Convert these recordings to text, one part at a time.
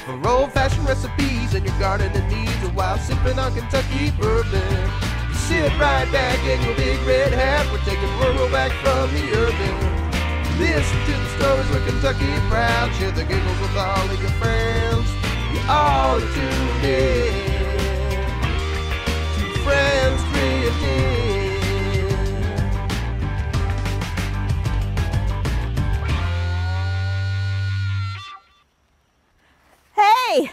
for old-fashioned recipes and your gardening needs while sipping on Kentucky bourbon. You sit right back in your big red hat, we're taking rural back from the urban. Listen to the stories with Kentucky proud, share the giggles with all of your friends. You all are tuned in to Friends Drifting. Hey,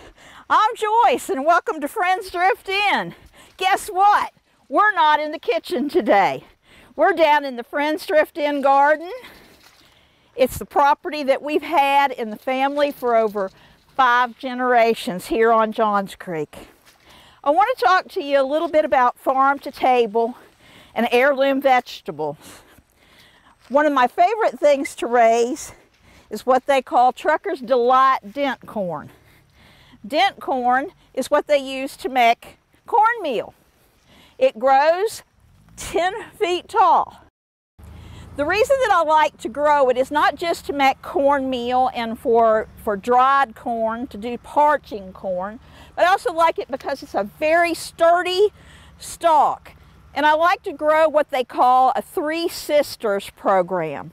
I'm Joyce and welcome to Friends Drift In. Guess what? We're not in the kitchen today. We're down in the Friends Drift In garden. It's the property that we've had in the family for over 5 generations here on Johns Creek. I want to talk to you a little bit about farm to table and heirloom vegetables. One of my favorite things to raise is what they call Truckers Delight Dent Corn. Dent corn is what they use to make cornmeal. It grows 10 feet tall. The reason that I like to grow it is not just to make cornmeal and for dried corn, to do parching corn, but I also like it because it's a very sturdy stalk. And I like to grow what they call a Three Sisters program.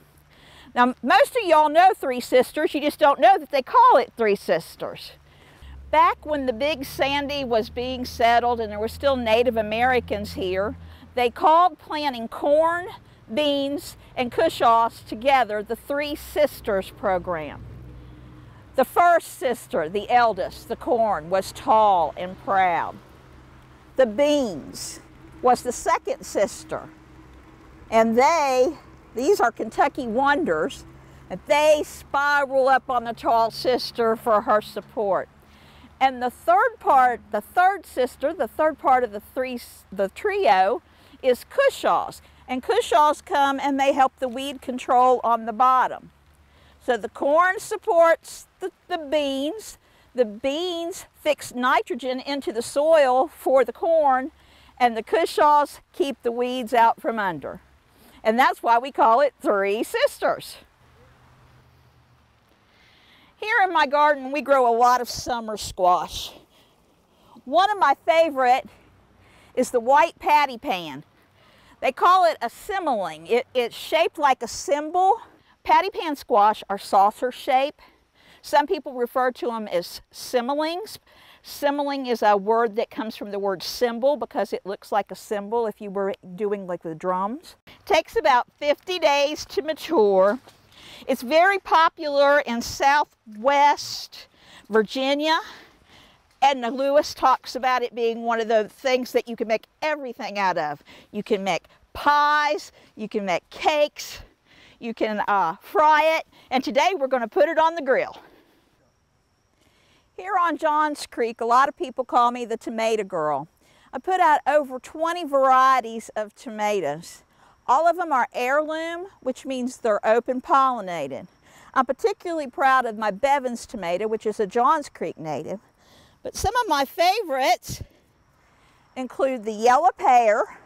Now, most of y'all know Three Sisters, you just don't know that they call it Three Sisters. Back when the Big Sandy was being settled and there were still Native Americans here, they called planting corn, beans, and cushaws together the Three Sisters program. The first sister, the eldest, the corn, was tall and proud. The beans was the second sister, and these are Kentucky wonders, and they spiral up on the tall sister for her support. And the third sister, the third part of the trio is cushaws. And cushaws come and they help the weed control on the bottom. So the corn supports the beans fix nitrogen into the soil for the corn, and the cushaws keep the weeds out from under. And that's why we call it Three Sisters. Here in my garden, we grow a lot of summer squash. One of my favorite is the white patty pan. They call it a cymling. It's shaped like a cymbal. Patty pan squash are saucer shape. Some people refer to them as cymlings. Cymling is a word that comes from the word cymbal because it looks like a cymbal if you were doing like the drums. It takes about 50 days to mature. It's very popular in Southwest Virginia. Edna Lewis talks about it being one of the things that you can make everything out of. You can make pies, you can make cakes, you can fry it, and today we're going to put it on the grill. Here on Johns Creek, a lot of people call me the tomato girl. I put out over 20 varieties of tomatoes. All of them are heirloom, which means they're open pollinated. I'm particularly proud of my Bevan's tomato, which is a Johns Creek native. But some of my favorites include the yellow pear,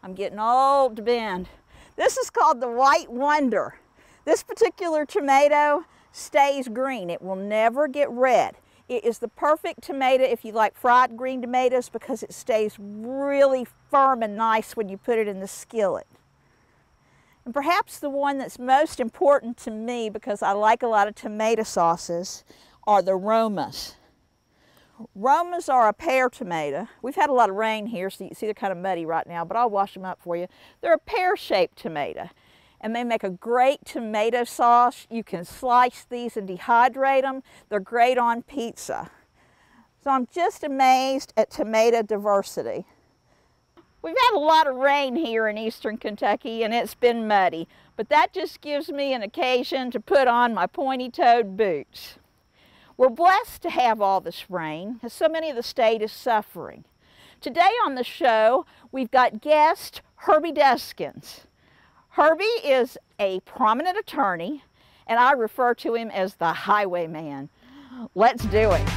I'm getting old to bend. This is called the White Wonder. This particular tomato stays green. It will never get red. It is the perfect tomato if you like fried green tomatoes because it stays really firm and nice when you put it in the skillet. And perhaps the one that's most important to me because I like a lot of tomato sauces are the Romas. Romas are a pear tomato. We've had a lot of rain here, so you see they're kind of muddy right now, but I'll wash them up for you. They're a pear-shaped tomato, and they make a great tomato sauce. You can slice these and dehydrate them. They're great on pizza. So I'm just amazed at tomato diversity. We've had a lot of rain here in eastern Kentucky, and it's been muddy, but that just gives me an occasion to put on my pointy-toed boots. We're blessed to have all this rain, as so many of the state is suffering. Today on the show, we've got guest Herbie Deskins. Herbie is a prominent attorney, and I refer to him as the highwayman. Let's do it.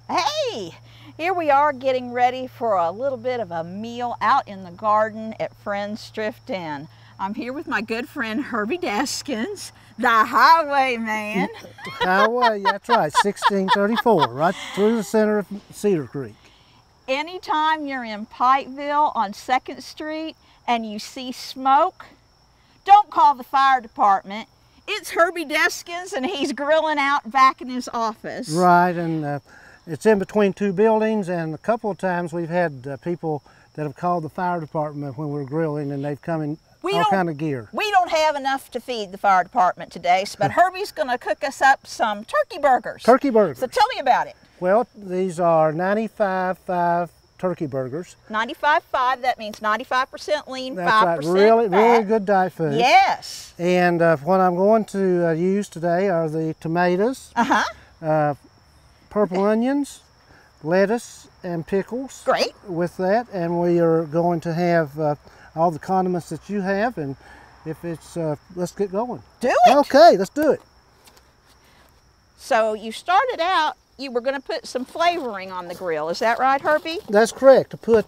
Hey, Here we are getting ready for a little bit of a meal out in the garden at Friends Thrift Inn. I'm here with my good friend Herbie Deskins, the highwayman. Highway, that's right, 1634, right through the center of Cedar Creek. Anytime you're in Pikeville on 2nd Street and you see smoke, don't call the fire department. It's Herbie Deskins and he's grilling out back in his office. Right, and it's in between two buildings, and a couple of times we've had people that have called the fire department when we're grilling, and they've come in all kind of gear. We don't have enough to feed the fire department today, but Herbie's going to cook us up some turkey burgers. Turkey burgers. So tell me about it. Well, these are 95.5 turkey burgers. 95.5, that means 95% lean, 5% That's right, really good diet food. Yes. And what I'm going to use today are the tomatoes, purple onions, lettuce, and pickles. Great. With that, and we are going to have all the condiments that you have, and if it's, let's get going. Do it. Okay, let's do it. So you started out, you were going to put some flavoring on the grill. Is that right, Herbie? That's correct. To put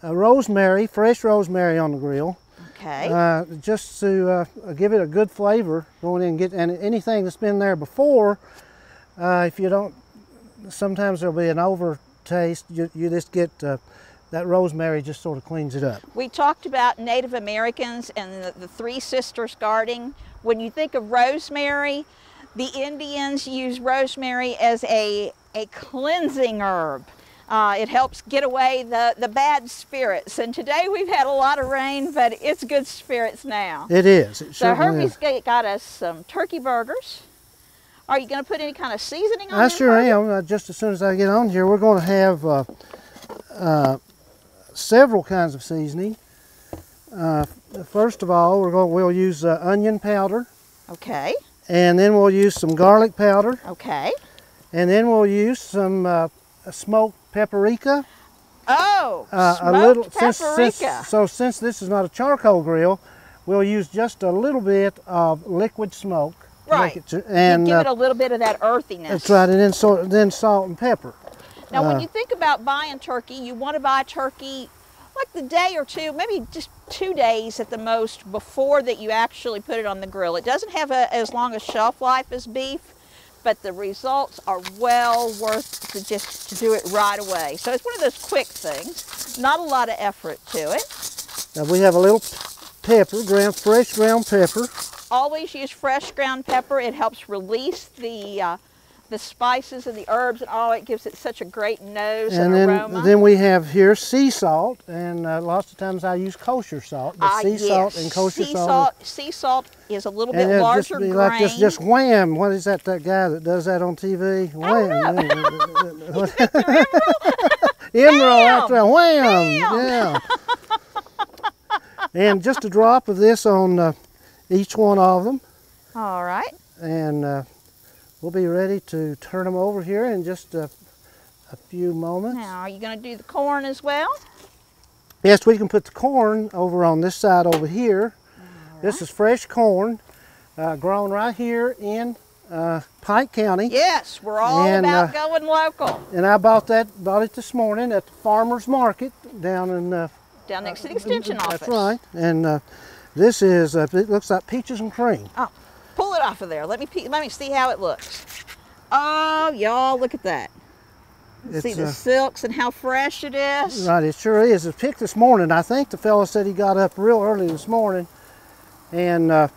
rosemary, fresh rosemary on the grill. Okay. Just to give it a good flavor going in and get, and anything that's been there before, if you don't, sometimes there'll be an overtaste. You just get that rosemary just sort of cleans it up. We talked about Native Americans and the Three Sisters garden. When you think of rosemary, the Indians use rosemary as a cleansing herb. It helps get away the bad spirits. And today we've had a lot of rain, but it's good spirits now. It is. It so Herbie's got us some turkey burgers. Are you going to put any kind of seasoning on them? I sure am. Just as soon as I get on here, we're going to have several kinds of seasoning. First of all, we'll use onion powder. Okay. And then we'll use some garlic powder. Okay. And then we'll use some smoked paprika. Oh, smoked paprika. Since this is not a charcoal grill, we'll use just a little bit of liquid smoke. Right. And give it a little bit of that earthiness. That's right, and then salt and pepper. Now, when you think about buying turkey, you want to buy turkey like the day or two, maybe just 2 days at the most before that you actually put it on the grill. It doesn't have as long a shelf life as beef, but the results are well worth to do it right away. So it's one of those quick things, not a lot of effort to it. Now we have a little pepper, fresh ground pepper. Always use fresh ground pepper. It helps release the spices and the herbs, and it gives it such a great nose and aroma. Then we have here sea salt, and lots of times I use kosher salt. But sea salt and kosher salt. Sea salt is a little bit larger grain. Like just wham. What is that guy that does that on TV? Wham. Emerald after wham. Yeah. And just a drop of this on each one of them. All right. And we'll be ready to turn them over here in just a few moments. Now, are you going to do the corn as well? Yes, we can put the corn over on this side over here. Right. This is fresh corn grown right here in Pike County. Yes, we're all about going local. And I bought it this morning at the farmer's market down next to the extension office. That's right. And this is it looks like peaches and cream. Oh, pull it off of there. Let me see how it looks. Oh, y'all, look at that. See the silks and how fresh it is? Right, it sure is. It's picked this morning. I think the fellow said he got up real early this morning and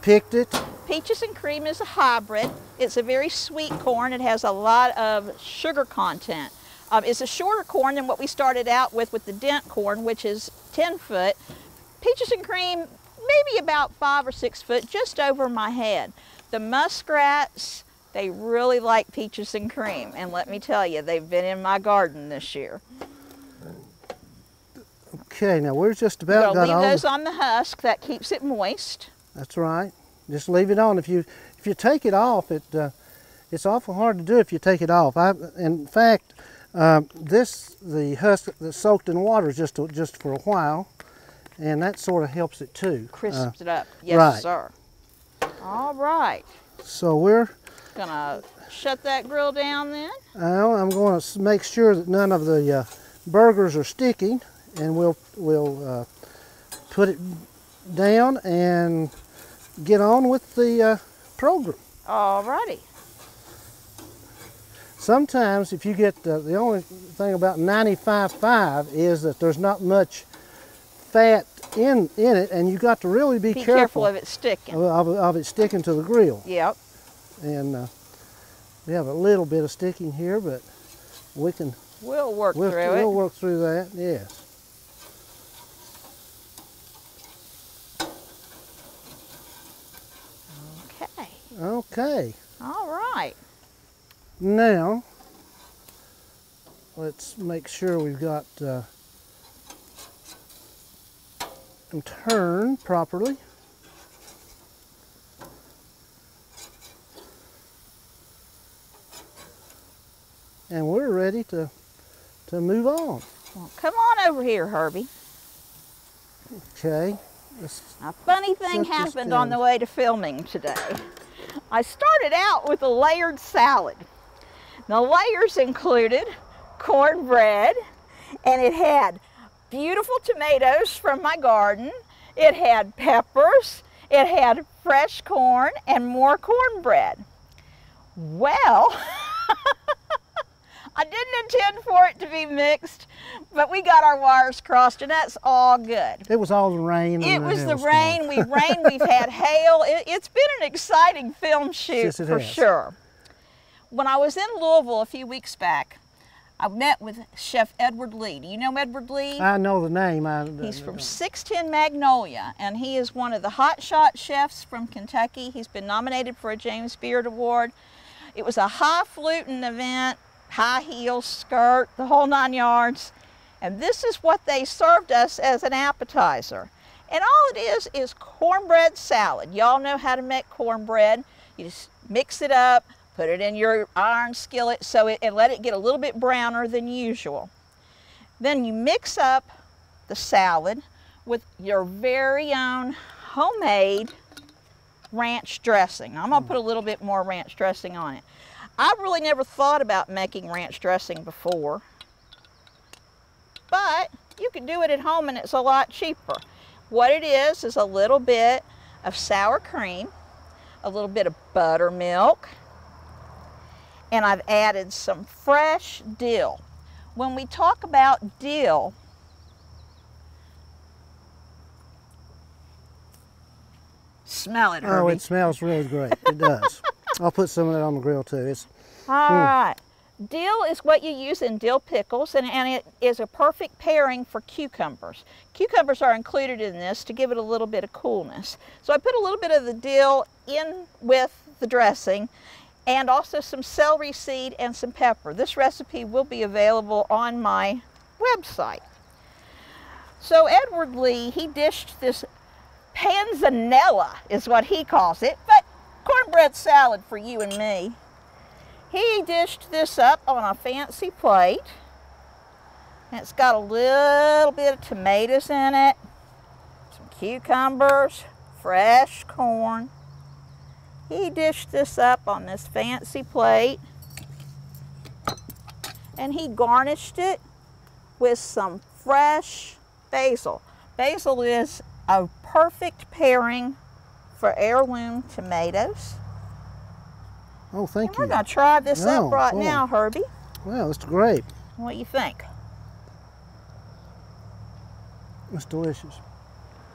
picked it. Peaches and cream is a hybrid. It's a very sweet corn. It has a lot of sugar content. It's a shorter corn than what we started out with the dent corn, which is 10 foot. Peaches and cream, maybe about 5 or 6 foot, just over my head. The muskrats, they really like peaches and cream. And let me tell you, they've been in my garden this year. Okay, now we're just about got leave those on the husk. That keeps it moist. That's right. Just leave it on. If you take it off, it's awful hard to do if you take it off. In fact, the husk that's soaked in water is just for a while, and that sort of helps it too. Crisps it up. Yes, right. sir. All right. So we're gonna shut that grill down then? I'm going to make sure that none of the burgers are sticking, and we'll put it down and get on with the program. Alrighty. Sometimes if you get, the only thing about 95.5 is that there's not much fat in it, and you got to really be careful of it sticking. Of it sticking to the grill. Yep. And we have a little bit of sticking here, but we'll work through it. We'll work through that, yes. Okay. Okay. All right. Now, let's make sure we've got them turned properly. And we're ready to move on. Well, come on over here, Herbie. Okay. A funny thing happened on the way to filming today. I started out with a layered salad. The layers included cornbread, and it had beautiful tomatoes from my garden. It had peppers, it had fresh corn, and more cornbread. Well, I didn't intend for it to be mixed, but we got our wires crossed, and that's all good. It was all the rain. It was the rain. We've had hail. It's been an exciting film shoot, yes, for sure. When I was in Louisville a few weeks back, I met with Chef Edward Lee. Do you know Edward Lee? I know the name. He's from 610 Magnolia, and he is one of the hotshot chefs from Kentucky. He's been nominated for a James Beard Award. It was a highfalutin event, high heels, skirt, the whole 9 yards. And this is what they served us as an appetizer. And all it is cornbread salad. Y'all know how to make cornbread. You just mix it up, put it in your iron skillet and let it get a little bit browner than usual. Then you mix up the salad with your very own homemade ranch dressing. I'm gonna put a little bit more ranch dressing on it. I really never thought about making ranch dressing before, but you can do it at home and it's a lot cheaper. What it is a little bit of sour cream, a little bit of buttermilk, and I've added some fresh dill. When we talk about dill, smell it, Herbie. Oh, it smells really great. It does. I'll put some of that on the grill too. All right. Dill is what you use in dill pickles, and it is a perfect pairing for cucumbers. Cucumbers are included in this to give it a little bit of coolness. So I put a little bit of the dill in with the dressing, and also some celery seed and some pepper. This recipe will be available on my website. So Edward Lee, he dished this panzanella, is what he calls it, but cornbread salad for you and me. He dished this up on a fancy plate. And it's got a little bit of tomatoes in it, some cucumbers, fresh corn. He dished this up on this fancy plate, and he garnished it with some fresh basil. Basil is a perfect pairing for heirloom tomatoes. Oh, thank you. We're going to try this up right now, Herbie. Well, it's great. What do you think? It's delicious.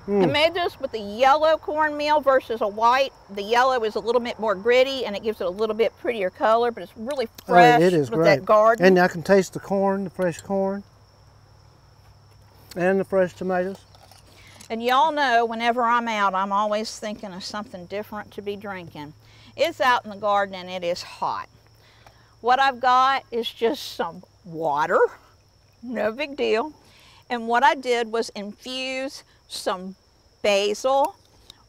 I made this with the yellow cornmeal versus a white. The yellow is a little bit more gritty, and it gives it a little bit prettier color, but it's really fresh it is with great. that garden. And I can taste the corn, the fresh corn, and the fresh tomatoes. And y'all know, whenever I'm out, I'm always thinking of something different to be drinking. It's out in the garden and it is hot. What I've got is just some water, no big deal. And what I did was infuse some basil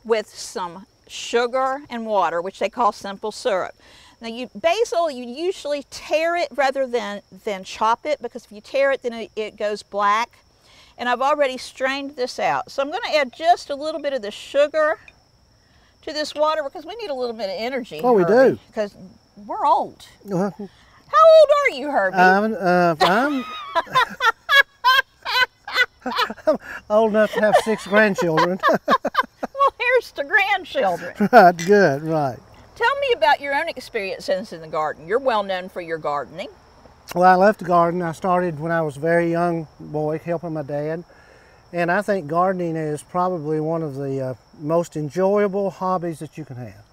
with some sugar and water, which they call simple syrup. Now basil, you usually tear it rather than chop it, because if you tear it, then it goes black. And I've already strained this out. So I'm going to add just a little bit of the sugar to this water, because we need a little bit of energy. Oh, we do. Because we're old. Uh, How old are you, Herbie? I'm old enough to have 6 grandchildren. Well, here's to grandchildren. Right, good, right. Tell me about your own experiences in the garden. You're well known for your gardening. Well, I left the garden. I started when I was a very young boy helping my dad. And I think gardening is probably one of the most enjoyable hobbies that you can have.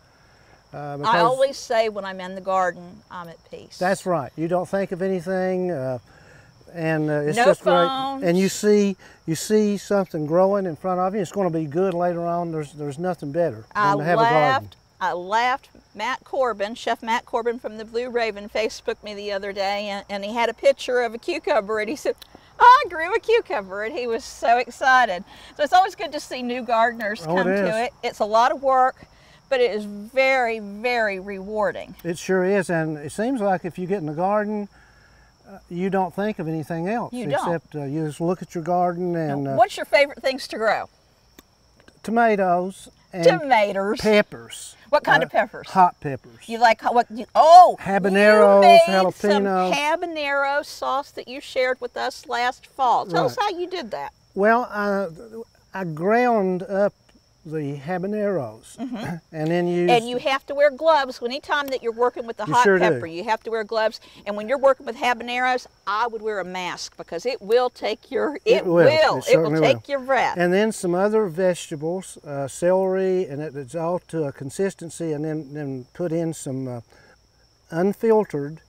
I always say when I'm in the garden, I'm at peace. That's right. You don't think of anything, and it's no just phones. great. And you see something growing in front of you. It's going to be good later on. There's nothing better than to have a garden. I laughed. Matt Corbin, Chef Matt Corbin from the Blue Raven, Facebooked me the other day, and he had a picture of a cucumber, and he said, "Oh, I grew a cucumber," and he was so excited. So it's always good to see new gardeners come to it. It's a lot of work, but it is very, very rewarding. It sure is, and it seems like if you get in the garden, you don't think of anything else. Except you just look at your garden and... what's your favorite things to grow? Tomatoes and tomatoes. Peppers. What kind of peppers? Hot peppers. You like what? Oh, habaneros, you made jalapenos. some habanero sauce that you shared with us last fall. Tell us how you did that. Well, I ground up the habaneros, and then you have to wear gloves anytime that you're working with the hot pepper. You have to wear gloves, and when you're working with habaneros, I would wear a mask because it will take your it will take your breath. And then some other vegetables, celery, and it's all to a consistency, and then put in some unfiltered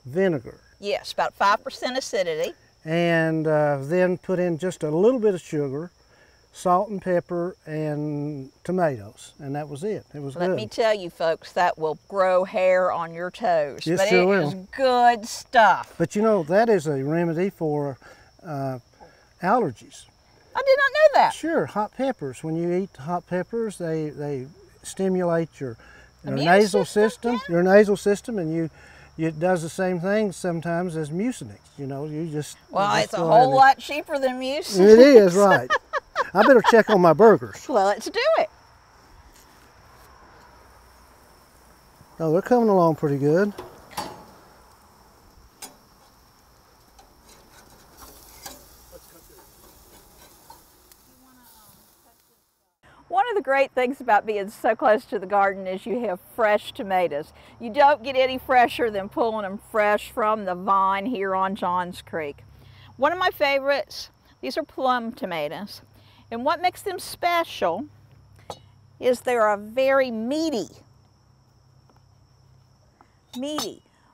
vinegar. Yes, about 5% acidity. And then put in just a little bit of sugar, salt and pepper, and tomatoes, and that was it. It was good. Let me tell you, folks, that will grow hair on your toes. Yes, but sure it will. is good stuff. But you know, that is a remedy for allergies. I did not know that. Sure, hot peppers. When you eat hot peppers, they stimulate your Immune nasal system, system, your nasal system, and it does the same thing sometimes as Mucinex. You know, you just it's a whole lot cheaper than Mucinex. It is, right. I better check on my burgers. Well, let's do it. Oh, they're coming along pretty good. One of the great things about being so close to the garden is you have fresh tomatoes. You don't get any fresher than pulling them fresh from the vine here on Johns Creek. One of my favorites, these are plum tomatoes. And what makes them special is they're very meaty.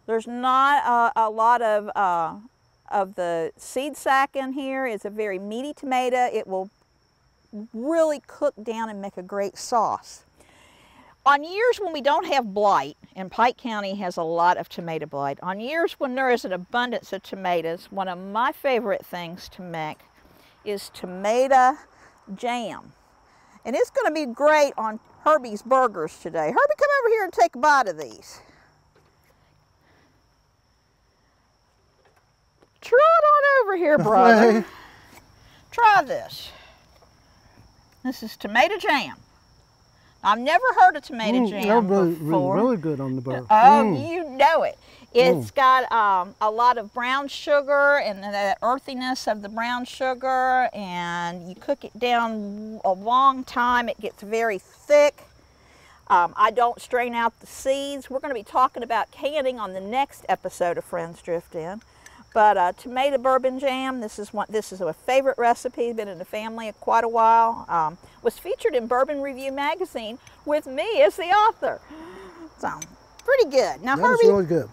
There's not a lot of the seed sac in here. It's a very meaty tomato. It will really cook down and make a great sauce. On years when we don't have blight, and Pike County has a lot of tomato blight, on years when there is an abundance of tomatoes, one of my favorite things to make is tomato jam. And it's going to be great on Herbie's burgers today. Herbie, come over here and take a bite of these. Trot on over here, brother. Try this. This is tomato jam. I've never heard of tomato jam before. Really good on the burger. Oh, you know it. It's got a lot of brown sugar and that earthiness of the brown sugar, and you cook it down a long time. It gets very thick. I don't strain out the seeds. We're going to be talking about canning on the next episode of Friends Drift In. But tomato bourbon jam, this is a favorite recipe, been in the family quite a while. Was featured in Bourbon Review magazine with me as the author. So, pretty good. Now, Herbie, that's really good.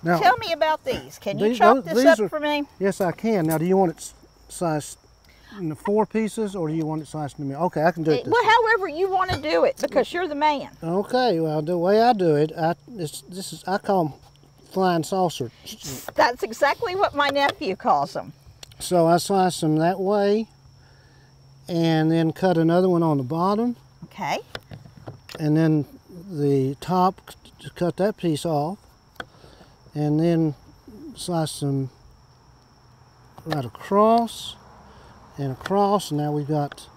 Now, tell me about these. Can you chop this up for me? Yes, I can. Now, do you want it sliced into 4 pieces, or do you want it sliced in the middle? Okay, I can do it. Well, however you want to do it, because you're the man. Okay, well, the way I do it, I call them flying saucer. That's exactly what my nephew calls them. So I slice them that way, and then cut another one on the bottom. Okay. And then the top, just cut that piece off, and then slice them right across and across. And now we've got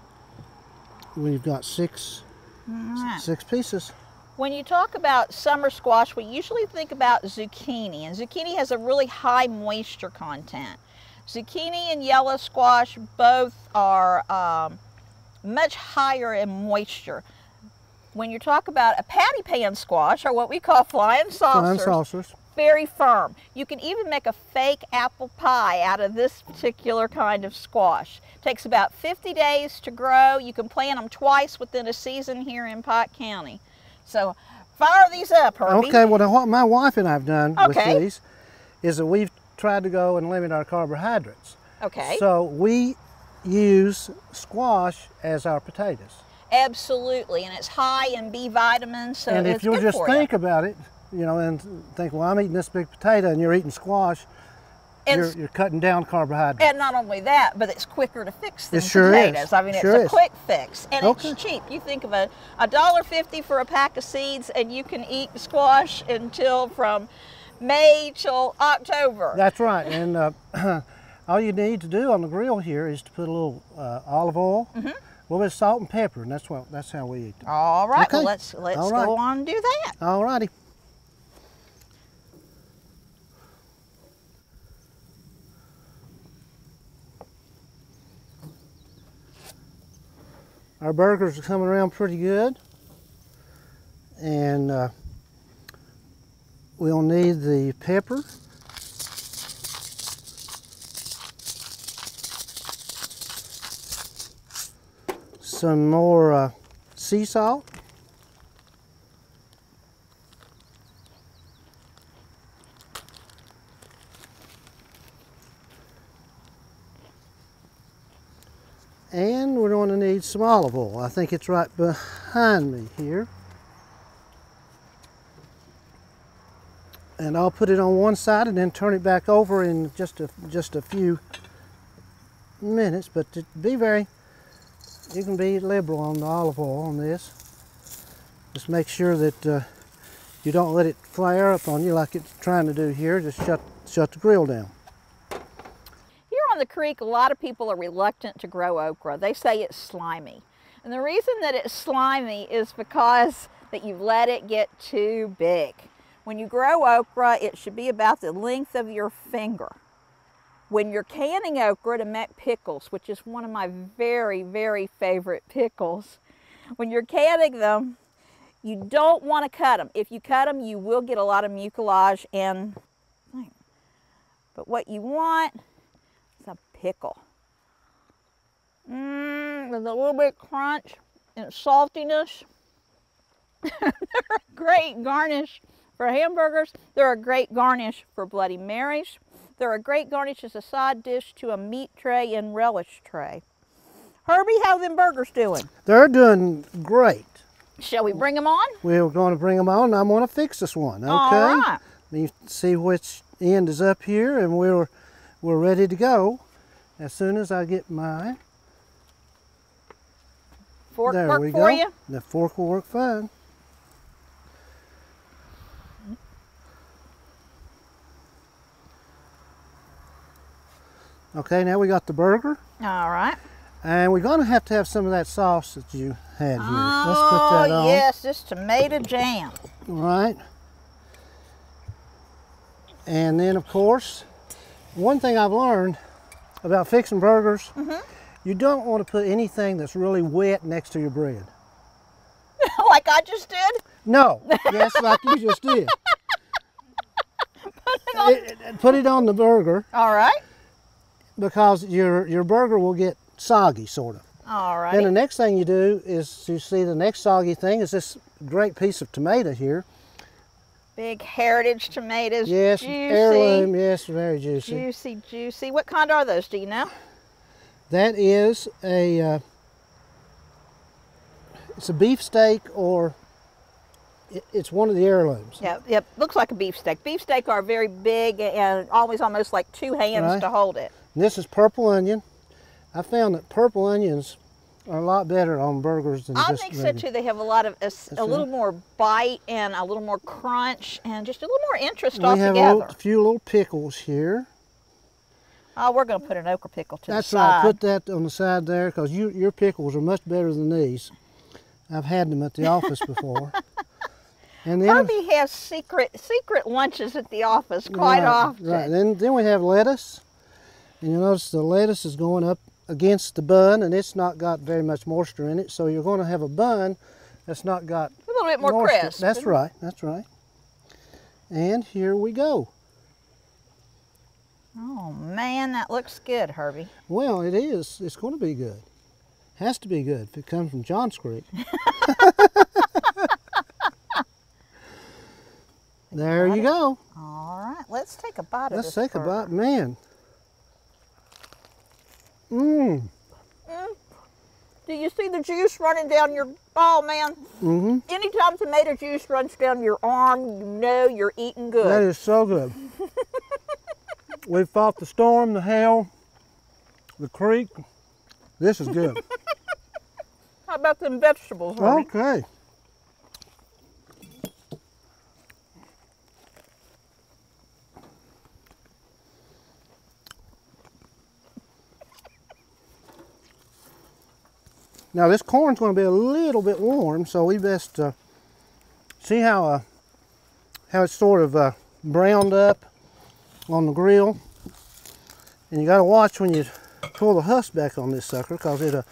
6 pieces. When you talk about summer squash, we usually think about zucchini, and zucchini has a really high moisture content. Zucchini and yellow squash both are much higher in moisture. When you talk about a patty pan squash, or what we call flying saucers, very firm. You can even make a fake apple pie out of this particular kind of squash. Takes about 50 days to grow. You can plant them twice within a season here in Pike County. So fire these up, Herbie. Okay, well, what my wife and I have done with these is that we've tried to go and limit our carbohydrates. Okay. So we use squash as our potatoes. Absolutely, and it's high in B vitamins, so and it's if you'll good just for think about it, you know, and think, well, I'm eating this big potato and you're eating squash, you're cutting down carbohydrates. And not only that, but it's quicker to fix than sure potatoes. Is. I mean, Sure it's a quick fix, and Okay. it's cheap. You think of $1.50 for a pack of seeds, and you can eat squash until from May till October. That's right, and all you need to do on the grill here is to put a little olive oil, a little bit of salt and pepper, and that's how we eat them. All right, Okay. well, let's go on and do that. All righty. Our burgers are coming around pretty good, and we'll need the pepper, some more sea salt, and we're going to need some olive oil. I think it's right behind me here. And I'll put it on one side and then turn it back over in just a few minutes. But to be you can be liberal on the olive oil on this. Just make sure that you don't let it flare up on you like it's trying to do here. Just shut the grill down. Here on the creek, a lot of people are reluctant to grow okra. They say it's slimy. And the reason that it's slimy is because that you've let it get too big. When you grow okra, it should be about the length of your finger. When you're canning okra to make pickles, which is one of my very, very favorite pickles, when you're canning them, you don't want to cut them. If you cut them, you will get a lot of mucilage and but what you want is a pickle. With a little bit of crunch and saltiness. They're a great garnish for hamburgers. They're a great garnish for Bloody Marys. They're a great garnish as a side dish to a meat tray and relish tray. Herbie, how them burgers doing? They're doing great. Shall we bring them on? We're going to bring them on, and I'm going to fix this one. Okay. All right. You see which end is up here, and we're ready to go. As soon as I get my Fork there work we for go. you? The fork will work fine. Okay, now we got the burger, All right. and we're going to have some of that sauce that you had here. Oh, Let's put that on. yes, this tomato jam. All right. And then, of course, one thing I've learned about fixing burgers, you don't want to put anything that's really wet next to your bread. Like I just did? No, yes, like you just did. Put it on the burger, All right. because your burger will get soggy, sort of. All right. Then the next thing you do is you see the next soggy thing is this great piece of tomato here. Big heritage tomatoes. Yes, juicy. heirloom, yes, very juicy. Juicy, juicy. What kind are those? Do you know? That is it's a beefsteak, or it's one of the heirlooms. Yep. Looks like a beefsteak. Beefsteak are very big and always almost like two hands Right. to hold it. And this is purple onion. I found that purple onions are a lot better on burgers than I just think so regular. too. They have a lot of a little right. more bite and a little more crunch and just a little more interest We have altogether. a few little pickles here. Oh, we're going to put an okra pickle to That's the right. side. Put that on the side there, because your pickles are much better than these. I've had them at the office before. And then, Herbie has secret lunches at the office quite often. Right. Then we have lettuce. And you'll notice the lettuce is going up against the bun, and it's not got very much moisture in it. So you're going to have a bun that's not got a little bit more moisture. crisp. That's right. That's right. And here we go. Oh man, that looks good, Herbie. Well, it is. It's going to be good. Has to be good if it comes from Johns Creek. There you go. All right, let's take a bite of this. Let's take a burger. bite, man. Mmm. Do you see the juice running down your ball, man? Mm-hmm. Anytime tomato juice runs down your arm, you know you're eating good. That is so good. We've fought the storm, the hail, the creek. This is good. How about them vegetables, Herbie? Okay. Now this corn's going to be a little bit warm, so we best see how it's sort of browned up on the grill. And you got to watch when you pull the husk back on this sucker, because it'll.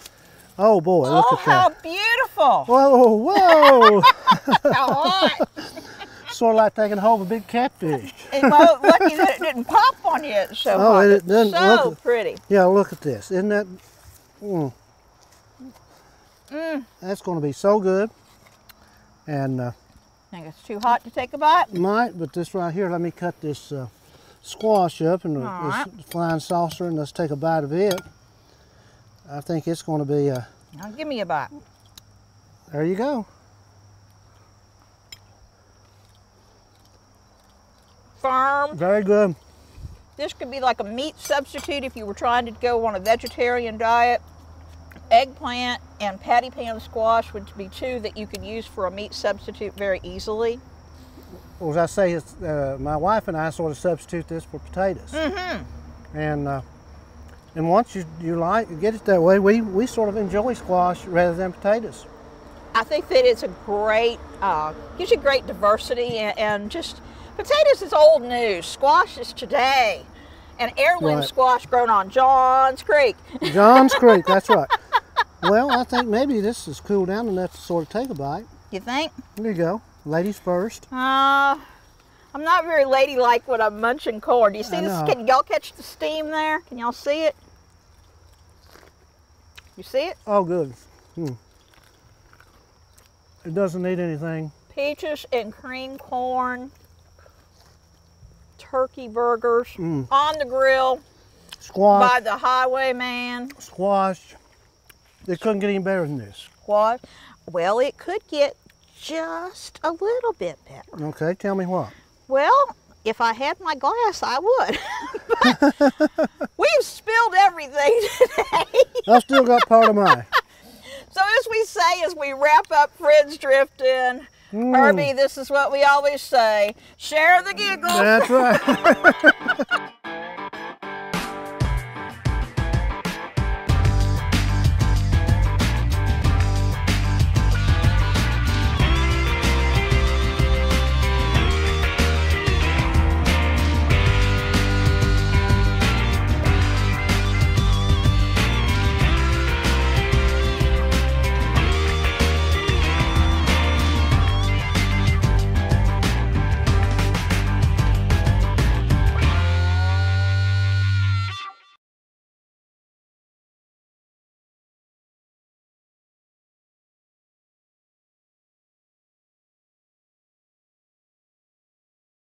Oh boy, look at that! Oh, how beautiful! Whoa, whoa! How hot! Sort of like taking hold of a big catfish. And well, lucky that it didn't pop on you. It's so hot. It doesn't. So Look, pretty. yeah, look at this. Isn't that? That's going to be so good. And Think it's too hot to take a bite? might, but this right here, let me cut this squash up in All this fine saucer, and let's take a bite of it. I think it's going to be. Now give me a bite. There you go. Firm. Very good. This could be like a meat substitute if you were trying to go on a vegetarian diet. Eggplant and patty pan squash would be two that you could use for a meat substitute very easily. Well, as I say, it's, my wife and I sort of substitute this for potatoes. Mm-hmm. And once you get it that way, we sort of enjoy squash rather than potatoes. I think that it's a great, gives you great diversity, and just, potatoes is old news. Squash is today. And heirloom Right. squash grown on Johns Creek. Johns Creek, that's right. Well, I think maybe this is cooled down enough to sort of take a bite. You think? There you go. Ladies first. I'm not very ladylike when I'm munching corn. Do you see this? know. Can y'all catch the steam there? Can y'all see it? You see it? Oh, good. It doesn't need anything. Peaches and cream corn, turkey burgers on the grill Squash. by the highwayman. Squash. It couldn't get any better than this. What? Well, it could get just a little bit better. Okay, tell me what. Well, if I had my glass, I would. But we've spilled everything today. I still got part of mine. So as we say, as we wrap up Friends Drifting, Herbie, this is what we always say: share the giggles. That's right.